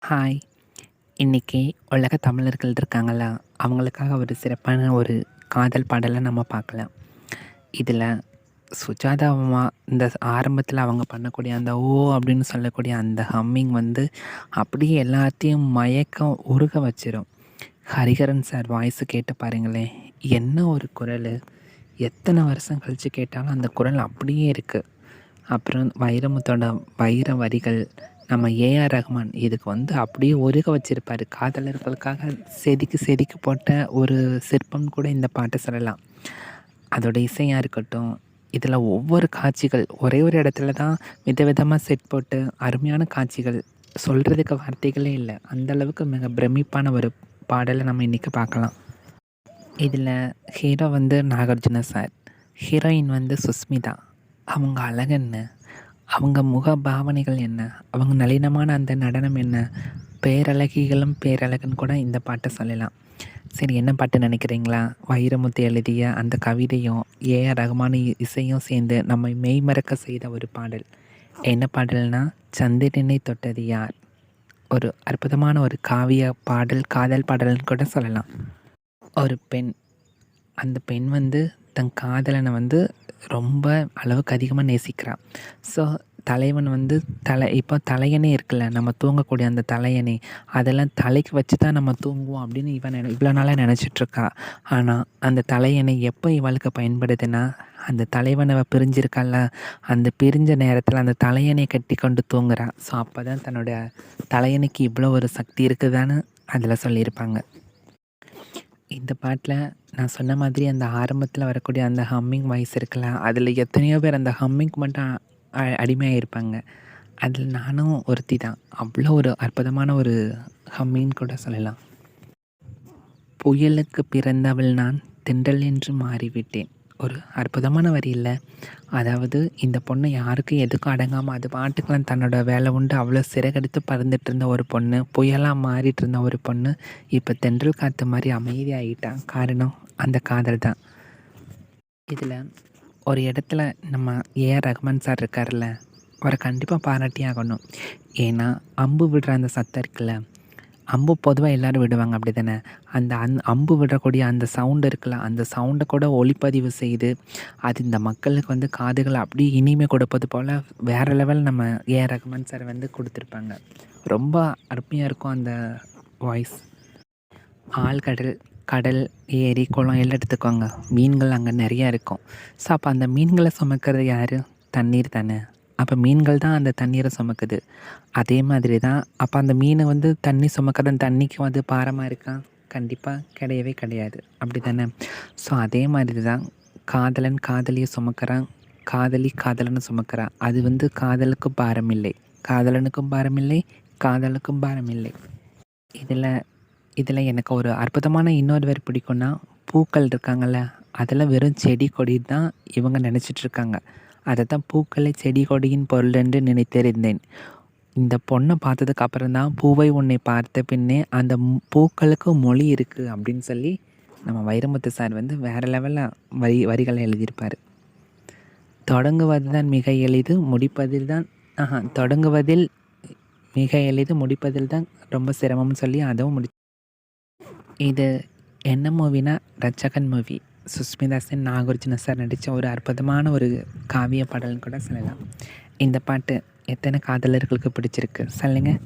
Hi! இன்னைக்கு உலக தமிழர்கள் இருக்காங்கல்ல, அவங்களுக்காக ஒரு சிறப்பான ஒரு காதல் பாடலை நம்ம பார்க்கலாம். இதில் சுஜாதா அம்மா இந்த ஆரம்பத்தில் அவங்க பண்ணக்கூடிய அந்த "ஓ" அப்படின்னு சொல்லக்கூடிய அந்த ஹம்மிங் வந்து அப்படியே எல்லாத்தையும் மயக்கம் உருக வச்சிரும். ஹரிஹரன் சார் வாய்ஸு கேட்டு பாருங்களேன்! என்ன ஒரு குரலு! எத்தனை வருஷம் கழித்து கேட்டாலும் அந்த குரல் அப்படியே இருக்குது. அப்புறம் வைரமுத்தோட வைர வரிகள், நம்ம ஏஆர் ரஹ்மான் இதுக்கு வந்து அப்படியே உருக வச்சிருப்பாரு. காதலர்களுக்காக செதுக்கி செதுக்கி போட்ட ஒரு சிற்பம்னு கூட இந்த பாட்ட சொல்லலாம். அதோட இசையா இருக்கட்டும், இதில் ஒவ்வொரு காட்சிகள் ஒரே ஒரு இடத்துல தான் விதவிதமாக செட் போட்டு அருமையான காட்சிகள். சொல்கிறதுக்கு வார்த்தைகளே இல்லை. அந்த அளவுக்கு மிக பிரமிப்பான ஒரு பாடலை நம்ம இன்றைக்கி பார்க்கலாம். இதில் ஹீரோ வந்து நாகார்ஜுன சார், ஹீரோயின் வந்து சுஸ்மிதா. அவங்க அழகு என்ன, அவங்க முக பாவனைகள் என்ன, அவங்க நளினமான அந்த நடனம் என்ன, பேரழகிகளும் பேரழகுன்னு கூட இந்த பாட்டை சொல்லலாம். சரி, என்ன பாட்டு நினைக்கிறீங்களா? வைரமுத்து எழுதிய அந்த கவிதையும் ஏஆர் ரகுமான் இசையும் சேர்ந்து நம்மை மெய்மறக்க செய்த ஒரு பாடல். என்ன பாடல்னா, சந்திரனை தொட்டது யார். ஒரு அற்புதமான ஒரு காவிய பாடல், காதல் பாடல்னு கூட சொல்லலாம். ஒரு பெண், அந்த பெண் வந்து தன் காதலனை வந்து ரொம்ப அளவுக்கு அதிகமாக நேசிக்கிறான். ஸோ தலைவன் வந்து இப்போ தலையணை இருக்குல்ல, நம்ம தூங்கக்கூடிய அந்த தலையணை, அதெல்லாம் தலைக்கு வச்சு தான் நம்ம தூங்குவோம் அப்படின்னு இவ்வளோ நாளாக நினச்சிட்ருக்கா. ஆனால் அந்த தலையணை எப்போ இவளுக்கு பயன்படுதுன்னா, அந்த தலைவனை பிரிஞ்சிருக்கால, அந்த பிரிஞ்ச நேரத்தில் அந்த தலையணை கட்டி கொண்டு தூங்குறா. ஸோ அப்போ தான் தன்னோட தலையணைக்கு இவ்வளோ ஒரு சக்தி இருக்குதான்னு அதில் சொல்லியிருப்பாங்க. இந்த பாட்டில் நான் சொன்ன மாதிரி அந்த ஆரம்பத்தில் வரக்கூடிய அந்த ஹம்மிங் வாய்ஸ் இருக்குல்ல, அதில் எத்தனையோ பேர் அந்த ஹம்மிங்க்கு மட்டும் அடிமையாக இருப்பாங்க. அதில் நானும் ஒருத்தி தான். அவ்வளோ ஒரு அற்புதமான ஒரு ஹம்மின்னு கூட சொல்லலாம். புயலுக்கு பிறந்தவள் நான், தென்றல் என்று மாறிவிட்டேன். ஒரு அற்புதமான வரி இல்லை? அதாவது இந்த பொண்ணு யாருக்கும் எதுக்கும் அடங்காமல் அது பாட்டுக்கெலாம் தன்னோட வேலை உண்டு அவ்வளோ சிறகெடுத்து பறந்துட்டு இருந்த ஒரு பொண்ணு, புயலாக மாறிட்டு இருந்த ஒரு பொண்ணு இப்போ தென்றல் காற்று மாதிரி அமைதியாகிட்டான். காரணம் அந்த காதல் தான். இதில் ஒரு இடத்துல நம்ம ஏஆர் ரஹ்மான் சார் இருக்கார்ல, அவரை கண்டிப்பாக பாராட்டி ஆகணும். ஏன்னா அம்பு விடுற அந்த சத்தம் இருக்குல்ல, அம்பு பொதுவாக எல்லோரும் விடுவாங்க அப்படி தானே. அந்த அம்பு விடக்கூடிய அந்த சவுண்டு இருக்குல்ல, அந்த சவுண்டை கூட ஒளிப்பதிவு செய்து அது இந்த மக்களுக்கு வந்து காதுகளை அப்படியே இனிமை கொடுப்பது போல் வேறு லெவல் நம்ம ஏஆர் ரஹ்மான் சார் வந்து கொடுத்துருப்பாங்க. ரொம்ப அருமையாக இருக்கும் அந்த வாய்ஸ். ஆழ்கடல், கடல், ஏரி, குளம் எல்லாம் எடுத்துக்கோங்க. மீன்கள் அங்கே நிறையா இருக்கும். ஸோ அப்போ அந்த மீன்களை சுமக்கிறது யார்? தண்ணீர் தானே. அப்போ மீன்கள் தான் அந்த தண்ணீரை சுமக்குது. அதே மாதிரி தான் அப்போ அந்த மீனை வந்து தண்ணி சுமக்கிற தண்ணிக்கு வந்து பாரமாக இருக்கா? கண்டிப்பாக கிடையவே கிடையாது. அப்படி தானே. ஸோ அதே மாதிரி தான் காதலன் காதலியை சுமக்கிறான், காதலி காதலனை சுமக்கிறா. அது வந்து காதலுக்கும் பாரம் இல்லை, காதலனுக்கும் பாரம் இல்லை, காதலுக்கும் பாரம் இல்லை. இதில் எனக்கு ஒரு அற்புதமான இன்னொரு வரி பிடிக்கும்னா, பூக்கள் இருக்காங்கள்ல, அதில் வெறும் செடி கொடி தான் இவங்க நினச்சிட்ருக்காங்க. அதை தான் பூக்களை செடி கொடியின் பொருள் என்று நினைத்திருந்தேன். இந்த பொண்ணை பார்த்ததுக்கு அப்புறம் தான் பூவை உன்னை பார்த்த பின்னே அந்த பூக்களுக்கு மொழி இருக்குது அப்படின்னு சொல்லி நம்ம வைரமுத்து சார் வந்து வேறு லெவலில் வரிகளை எழுதியிருப்பார். தொடங்குவது மிக எளிது, முடிப்பதில் தான் தொடங்குவதில் மிக எளிது, முடிப்பதில் தான் ரொம்ப சிரமம்னு சொல்லி அதுவும் இது என்ன மூவினா, ரட்சகன் மூவி. சுஸ்மிதா சென், நாகார்ஜுன சார் நடித்த ஒரு அற்புதமான ஒரு காவிய பாடல்னு கூட சொல்லலாம். இந்த பாட்டு எத்தனை காதலர்களுக்கு பிடிச்சிருக்கு சொல்லுங்கள்.